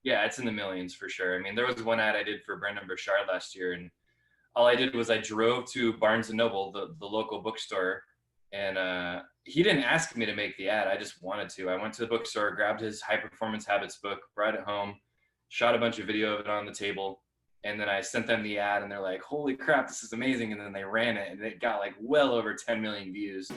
Yeah, it's in the millions for sure. I mean, there was one ad I did for Brendon Burchard last year, and all I did was I drove to Barnes and Noble, the local bookstore, and he didn't ask me to make the ad. I just wanted to. I went to the bookstore, grabbed his High Performance Habits book, brought it home, shot a bunch of video of it on the table, and then I sent them the ad, and they're like, "Holy crap, this is amazing!" And then they ran it, and it got like well over 10 million views.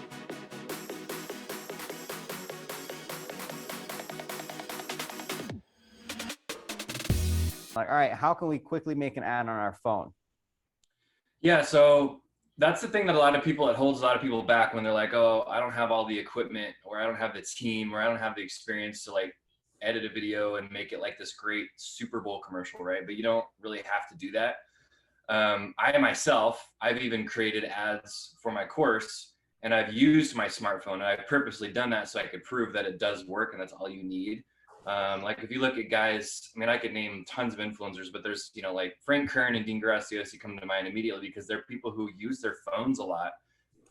Like, all right, how can we quickly make an ad on our phone? Yeah, so that's the thing that a lot of people, it holds a lot of people back when they're like, oh, I don't have all the equipment, or I don't have the team, or I don't have the experience to like edit a video and make it like this great Super Bowl commercial, right? But you don't really have to do that. I myself, I've even created ads for my course, and I've used my smartphone, and I've purposely done that so I could prove that it does work and that's all you need. Like if you look at guys, I mean, I could name tons of influencers, but there's, like Frank Kern and Dean Gracios come to mind immediately because they're people who use their phones a lot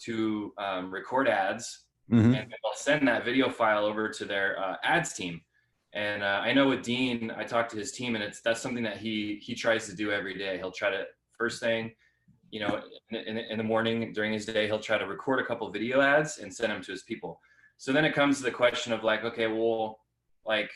to record ads, and they'll send that video file over to their ads team. And I know with Dean, I talked to his team, and that's something that he tries to do every day. He'll try to first thing, in the morning during his day, he'll try to record a couple video ads and send them to his people. So then it comes to the question of like, okay, well, like,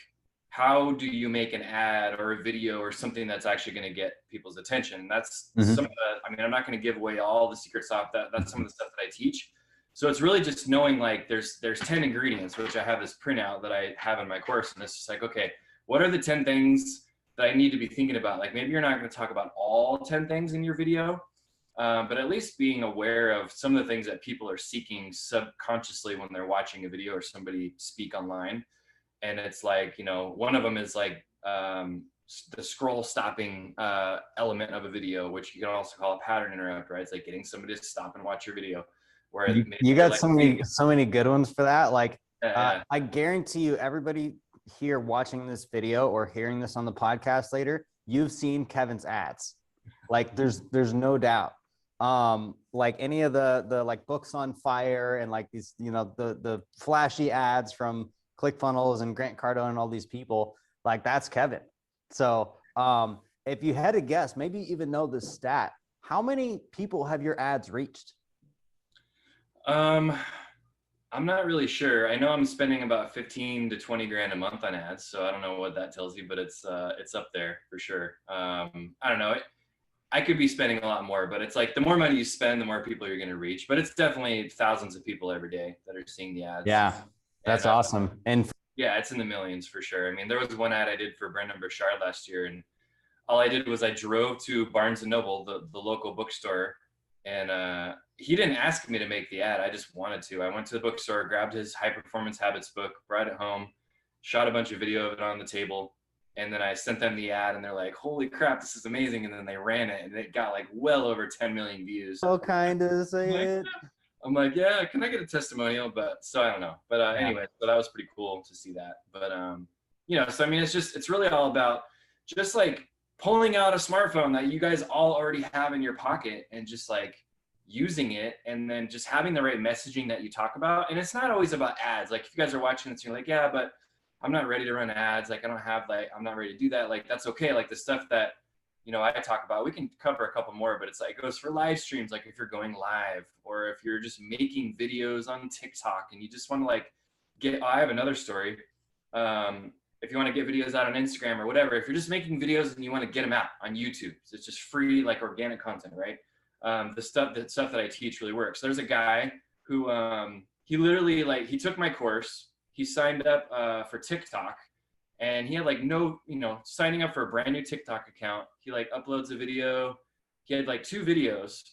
how do you make an ad or a video or something that's actually going to get people's attention? That's some of the, I mean, I'm not going to give away all the secret stuff. That's some of the stuff that I teach. So it's really just knowing like there's 10 ingredients, which I have this printout that I have in my course. And it's just like, okay, what are the 10 things that I need to be thinking about? Like maybe you're not going to talk about all 10 things in your video, but at least being aware of some of the things that people are seeking subconsciously when they're watching a video or somebody speak online. And it's like, one of them is like the scroll stopping element of a video, which you can also call a pattern interrupt, right? It's like getting somebody to stop and watch your video. Where you got like, so many good ones for that. Like, yeah. I guarantee you, everybody here watching this video or hearing this on the podcast later, you've seen Kevin's ads. Like, there's no doubt. Like any of the like Books on Fire and like these, the flashy ads from ClickFunnels and Grant Cardone and all these people, like that's Kevin. So if you had to guess, maybe even know the stat, how many people have your ads reached? I'm not really sure. I know I'm spending about 15 to 20 grand a month on ads, so I don't know what that tells you, but it's up there for sure. I don't know. I could be spending a lot more, but it's like the more money you spend, the more people you're going to reach. But it's definitely thousands of people every day that are seeing the ads. Yeah, that's awesome. And yeah, it's in the millions for sure. I mean, there was one ad I did for Brendon Burchard last year, and all I did was I drove to Barnes and Noble, the local bookstore, and he didn't ask me to make the ad. I just wanted to. I went to the bookstore, grabbed his High Performance Habits book, brought it home, shot a bunch of video of it on the table, and then I sent them the ad, and they're like, "Holy crap, this is amazing!" And then they ran it, and it got like well over 10 million views. So kind of say it. I'm like, yeah, can I get a testimonial? But so I don't know. But anyway, so that was pretty cool to see that. But so I mean, it's really all about just like pulling out a smartphone that you guys all already have in your pocket and just like using it, and then just having the right messaging that you talk about. And it's not always about ads. Like if you guys are watching this, you're like, yeah, but I'm not ready to run ads. Like I'm not ready to do that. Like that's okay. Like the stuff that I talk about, we can cover a couple more, but it's like, it goes for live streams. Like if you're going live, or if you're just making videos on TikTok and you just want to like I have another story. If you want to get videos out on Instagram or whatever, if you're just making videos and you want to get them out on YouTube, so it's just free, like organic content, right? The stuff that I teach really works. There's a guy who, he literally he took my course, he signed up for TikTok, and he had like no, signing up for a brand new TikTok account. He like uploads a video. He had like 2 videos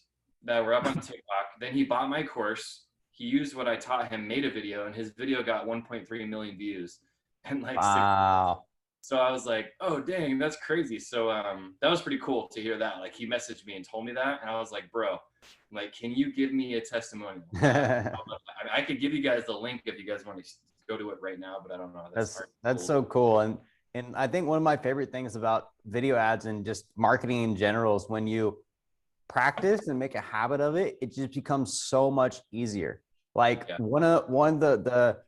that were up on TikTok. Then he bought my course. He used what I taught him, made a video, and his video got 1.3 million views. And like, wow. So I was like, oh dang, that's crazy. So that was pretty cool to hear that. Like he messaged me and told me that, and I was like, bro, like, can you give me a testimonial? I could give you guys the link if you guys want to go to it right now, but I don't know. That's cool. So cool. And I think one of my favorite things about video ads and just marketing in general is when you practice and make a habit of it, it just becomes so much easier. Like one of the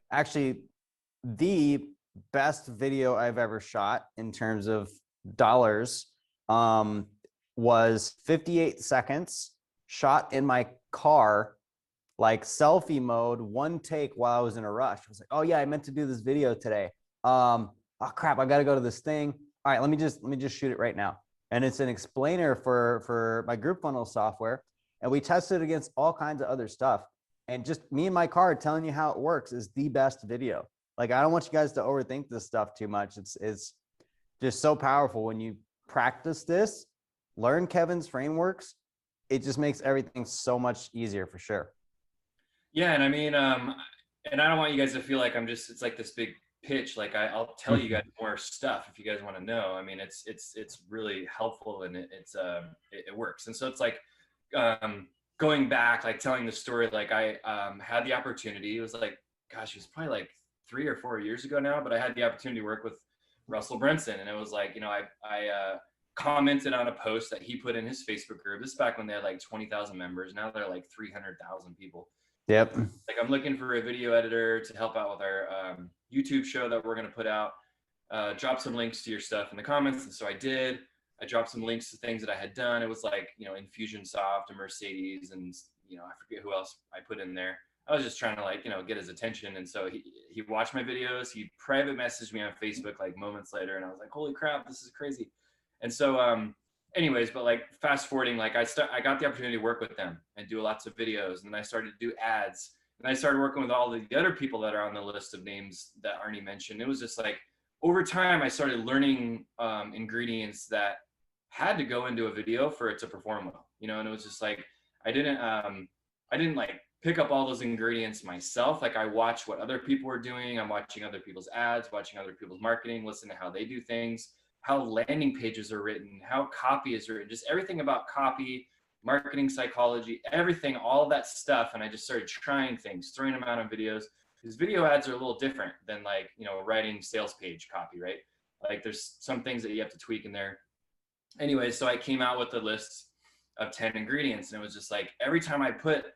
best video I've ever shot in terms of dollars was 58 seconds shot in my car, like selfie mode, one take while I was in a rush. I was like, oh yeah, I meant to do this video today. Oh crap, I got to go to this thing. All right, let me just shoot it right now. And it's an explainer for my group funnel software. And we tested against all kinds of other stuff. And just me and my car telling you how it works is the best video. Like, I don't want you guys to overthink this stuff too much. It's just so powerful when you practice this, learn Kevin's frameworks. It just makes everything so much easier for sure. Yeah. And I mean, and I don't want you guys to feel like it's like this big pitch. Like I'll tell you guys more stuff if you guys want to know. I mean, it's really helpful, and it works. And so it's like, going back, like telling the story, like I had the opportunity. It was like, gosh, it was probably like 3 or 4 years ago now, but I had the opportunity to work with Russell Brunson, and it was like, I commented on a post that he put in his Facebook group. This is back when they had like 20,000 members. Now they're like 300,000 people. Yep. Like, I'm looking for a video editor to help out with our YouTube show that we're going to put out. Drop some links to your stuff in the comments. And so I did. I dropped some links to things that I had done. It was like, Infusionsoft and Mercedes, and I forget who else I put in there. I was just trying to like, get his attention. And so he watched my videos. He private messaged me on Facebook like moments later, and I was like, holy crap, this is crazy. And so anyways, but like fast forwarding, like I got the opportunity to work with them and do lots of videos, and then I started to do ads, and I started working with all the other people that are on the list of names that Arne mentioned. It was just like, over time, I started learning ingredients that had to go into a video for it to perform well, and it was just like, I didn't like pick up all those ingredients myself. Like, I watched what other people were doing. I'm watching other people's ads, watching other people's marketing, listen to how they do things, how landing pages are written, how copy is written, just everything about copy, marketing psychology, everything, all of that stuff. And I just started trying things, throwing them out on videos, because video ads are a little different than like, writing sales page copy, right? Like, there's some things that you have to tweak in there. Anyway, so I came out with a list of 10 ingredients, and it was just like, every time I put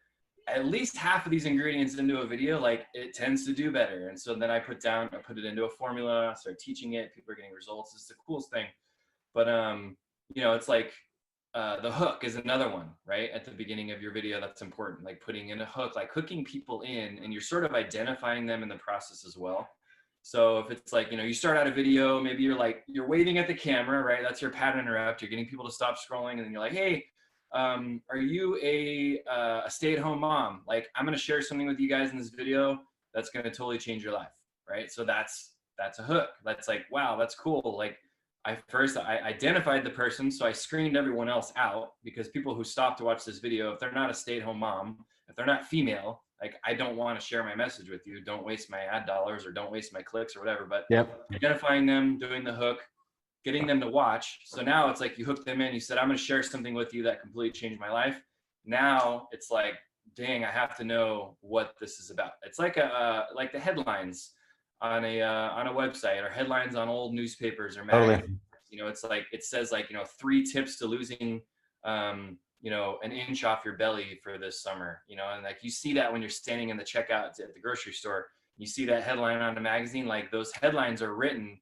at least half of these ingredients into a video, like, it tends to do better. And so then I put it into a formula, started teaching it. People are getting results. It's the coolest thing. But, it's like, the hook is another one, right? At the beginning of your video, that's important. Like, putting in a hook, like hooking people in, and you're sort of identifying them in the process as well. So if it's like, you start out a video, maybe you're waving at the camera, right? That's your pattern interrupt. You're getting people to stop scrolling, and then you're like, hey, are you a stay-at-home mom? Like, I'm going to share something with you guys in this video that's going to totally change your life, right? So that's a hook. That's like, wow, that's cool. Like, I identified the person, so I screened everyone else out, because people who stop to watch this video, if they're not a stay-at-home mom, if they're not female, like, I don't want to share my message with you. Don't waste my ad dollars, or don't waste my clicks, or whatever. But identifying them, doing the hook, getting them to watch. So now it's like, you hooked them in. You said, I'm going to share something with you that completely changed my life. Now it's like, dang, I have to know what this is about. It's like like the headlines on a website, or headlines on old newspapers or magazines. Totally. It's like, it says like, 3 tips to losing, an inch off your belly for this summer, and like, you see that when you're standing in the checkout at the grocery store, you see that headline on the magazine. Like, those headlines are written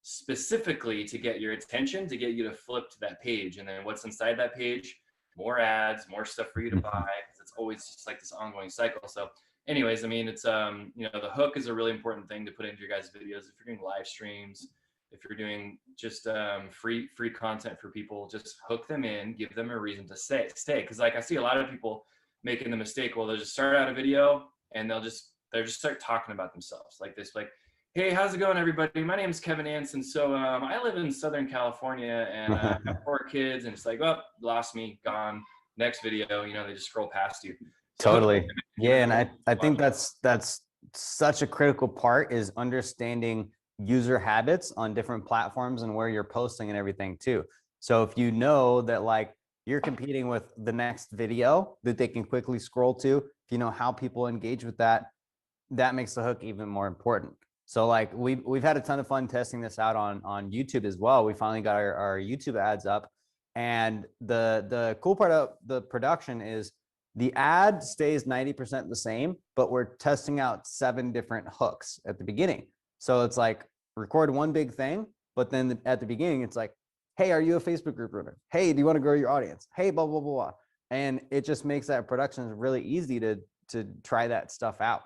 specifically to get your attention, to get you to flip to that page. And then what's inside that page? More ads, more stuff for you to buy. It's always just like this ongoing cycle. So anyways, I mean, it's, the hook is a really important thing to put into your guys' videos. If you're doing live streams, if you're doing just free content for people, just hook them in, give them a reason to stay. Because like, I see a lot of people making the mistake. Well, they'll just start out a video, and they'll just start talking about themselves like this, like, hey, how's it going, everybody? My name is Kevin Anson. So I live in Southern California, and I have 4 kids. And it's like, oh, lost me, gone. Next video, they just scroll past you. So, totally. Yeah, and I think that's such a critical part, is understanding user habits on different platforms and where you're posting and everything too. So if you know that like you're competing with the next video that they can quickly scroll to, if you know how people engage with that, that makes the hook even more important. So like we've had a ton of fun testing this out on YouTube as well. We finally got our YouTube ads up, and the cool part of the production is the ad stays 90% the same, but we're testing out 7 different hooks at the beginning. So it's like, record one big thing, but then at the beginning, it's like, hey, are you a Facebook group runner? Hey, do you want to grow your audience? Hey, blah, blah, blah, blah. And it just makes that production really easy to try that stuff out.